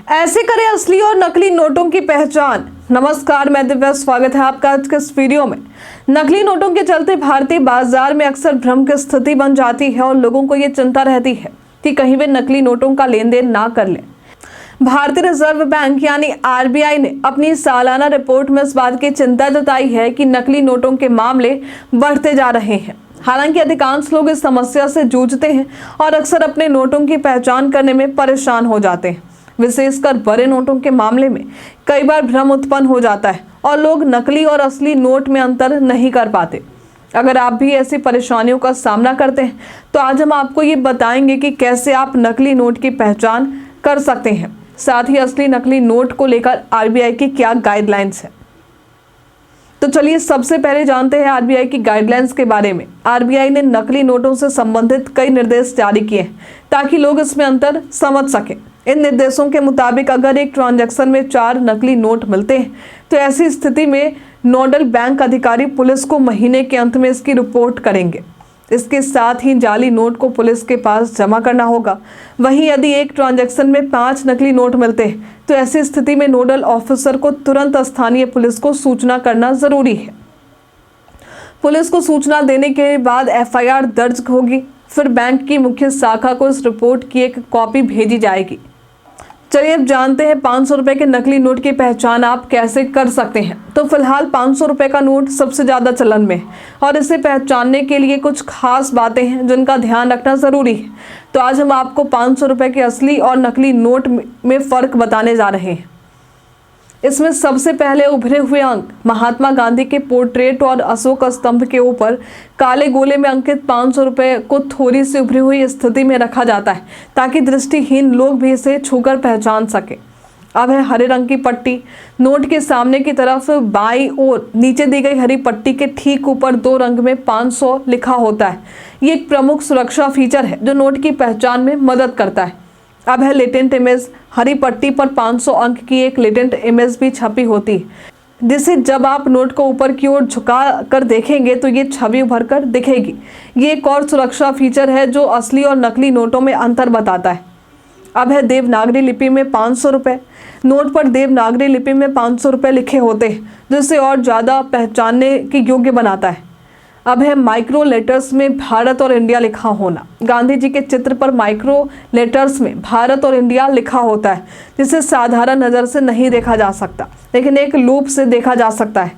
ऐसे करें असली और नकली नोटों की पहचान। नमस्कार, मैं दिव्या, स्वागत है आपका आज के इस वीडियो में। नकली नोटों के चलते भारतीय बाजार में अक्सर भ्रम की स्थिति बन जाती है और लोगों को ये चिंता रहती है कि कहीं वे नकली नोटों का लेन देन ना कर लें। भारतीय रिजर्व बैंक यानी आरबीआई ने अपनी सालाना रिपोर्ट में इस बात की चिंता जताई है कि नकली नोटों के मामले बढ़ते जा रहे हैं। हालांकि अधिकांश लोग इस समस्या से जूझते हैं और अक्सर अपने नोटों की पहचान करने में परेशान हो जाते हैं। विशेषकर बड़े नोटों के मामले में कई बार भ्रम उत्पन्न हो जाता है और लोग नकली और असली नोट में अंतर नहीं कर पाते। अगर आप भी ऐसी परेशानियों का सामना करते हैं तो आज हम आपको ये बताएंगे कि कैसे आप नकली नोट की पहचान कर सकते हैं। साथ ही असली नकली नोट को लेकर आरबीआई की क्या गाइडलाइंस है। तो चलिए सबसे पहले जानते हैं आरबीआई की गाइडलाइंस के बारे में। आरबीआई ने नकली नोटों से संबंधित कई निर्देश जारी किए हैं ताकि लोग इसमें अंतर समझ सकें। इन निर्देशों के मुताबिक अगर एक ट्रांजैक्शन में 4 नकली नोट मिलते हैं तो ऐसी स्थिति में नोडल बैंक अधिकारी पुलिस को महीने के अंत में इसकी रिपोर्ट करेंगे। इसके साथ ही जाली नोट को पुलिस के पास जमा करना होगा। वहीं यदि एक ट्रांजैक्शन में 5 नकली नोट मिलते हैं तो ऐसी स्थिति में नोडल ऑफिसर को तुरंत स्थानीय पुलिस को सूचना करना जरूरी है। पुलिस को सूचना देने के बाद एफआईआर दर्ज होगी। फिर बैंक की मुख्य शाखा को इस रिपोर्ट की एक कॉपी भेजी जाएगी। चलिए अब जानते हैं 500 रुपए के नकली नोट की पहचान आप कैसे कर सकते हैं। तो फिलहाल 500 रुपए का नोट सबसे ज़्यादा चलन में है और इसे पहचानने के लिए कुछ खास बातें हैं जिनका ध्यान रखना ज़रूरी है। तो आज हम आपको 500 रुपए के असली और नकली नोट में फ़र्क बताने जा रहे हैं। इसमें सबसे पहले उभरे हुए अंक महात्मा गांधी के पोर्ट्रेट और अशोक स्तंभ के ऊपर काले गोले में अंकित 500 रुपए को थोड़ी सी उभरी हुई स्थिति में रखा जाता है ताकि दृष्टिहीन लोग भी इसे छूकर पहचान सके। अब है हरे रंग की पट्टी। नोट के सामने की तरफ बाईं ओर नीचे दी गई हरी पट्टी के ठीक ऊपर 2 रंग में 500 लिखा होता है। ये एक प्रमुख सुरक्षा फीचर है जो नोट की पहचान में मदद करता है। अब है लेटेंट इमेज। हरी पट्टी पर 500 अंक की एक लेटेंट इमेज भी छपी होती है जिसे जब आप नोट को ऊपर की ओर झुका कर देखेंगे तो ये छवि उभर कर दिखेगी। ये एक और सुरक्षा फीचर है जो असली और नकली नोटों में अंतर बताता है। अब है देवनागरी लिपि में 500 रुपये। नोट पर देवनागरी लिपि में 500 रुपये लिखे होते हैं जिससे और ज़्यादा पहचानने के योग्य बनाता है। अब है माइक्रो लेटर्स में भारत और इंडिया लिखा होना। गांधी जी के चित्र पर माइक्रो लेटर्स में भारत और इंडिया लिखा होता है जिसे साधारण नज़र से नहीं देखा जा सकता लेकिन एक लूप से देखा जा सकता है।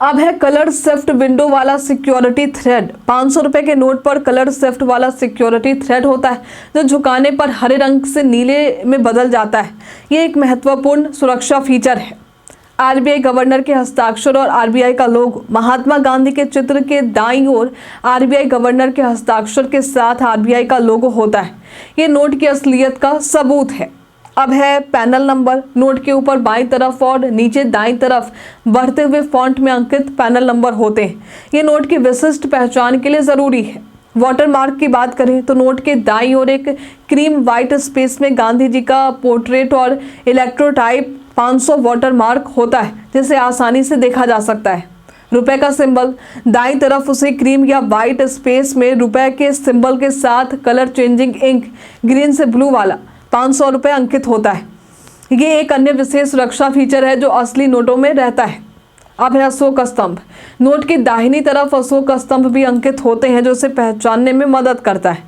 अब है कलर शिफ्ट विंडो वाला सिक्योरिटी थ्रेड। 500 रुपये के नोट पर कलर शिफ्ट वाला सिक्योरिटी थ्रेड होता है जो झुकाने पर हरे रंग से नीले में बदल जाता है। ये एक महत्वपूर्ण सुरक्षा फीचर है। आरबीआई गवर्नर के हस्ताक्षर और आरबीआई का लोगो। महात्मा गांधी के चित्र के दाईं ओर आरबीआई गवर्नर के हस्ताक्षर के साथ आरबीआई का लोगो होता है। ये नोट की असलियत का सबूत है। अब है पैनल नंबर। नोट के ऊपर बाईं तरफ और नीचे दाईं तरफ बढ़ते हुए फॉन्ट में अंकित पैनल नंबर होते हैं। ये नोट की विशिष्ट पहचान के लिए ज़रूरी है। वाटरमार्क की बात करें तो नोट के दाईं ओर एक क्रीम वाइट स्पेस में गांधी जी का पोर्ट्रेट और इलेक्ट्रोटाइप 500 वाटरमार्क होता है जिसे आसानी से देखा जा सकता है। रुपए का सिंबल दाईं तरफ उसे क्रीम या वाइट स्पेस में रुपए के सिंबल के साथ कलर चेंजिंग इंक ग्रीन से ब्लू वाला 500 रुपये अंकित होता है। ये एक अन्य विशेष सुरक्षा फीचर है जो असली नोटों में रहता है। अब है अशोक स्तंभ। नोट की दाहिनी तरफ अशोक स्तंभ भी अंकित होते हैं जो इसे पहचानने में मदद करता है।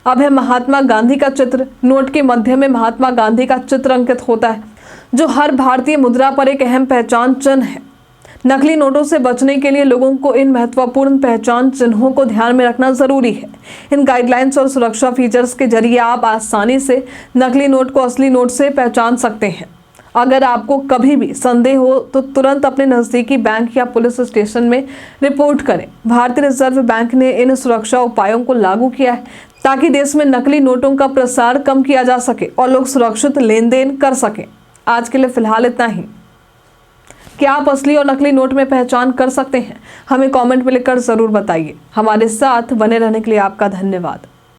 अब है महात्मा गांधी का चित्र। नोट के मध्य में महात्मा गांधी का चित्र अंकित होता है जो हर भारतीय मुद्रा पर एक अहम पहचान चिन्ह है। नकली नोटों से बचने के लिए लोगों को इन महत्वपूर्ण पहचान चिन्हों को ध्यान में रखना जरूरी है। इन गाइडलाइंस और सुरक्षा फीचर्स के जरिए आप आसानी से नकली नोट को असली नोट से पहचान सकते हैं। अगर आपको कभी भी संदेह हो तो तुरंत अपने नज़दीकी बैंक या पुलिस स्टेशन में रिपोर्ट करें। भारतीय रिजर्व बैंक ने इन सुरक्षा उपायों को लागू किया है ताकि देश में नकली नोटों का प्रसार कम किया जा सके और लोग सुरक्षित लेन देन कर सकें। आज के लिए फिलहाल इतना ही। क्या आप असली और नकली नोट में पहचान कर सकते हैं? हमें कमेंट में लिखकर ज़रूर बताइए। हमारे साथ बने रहने के लिए आपका धन्यवाद।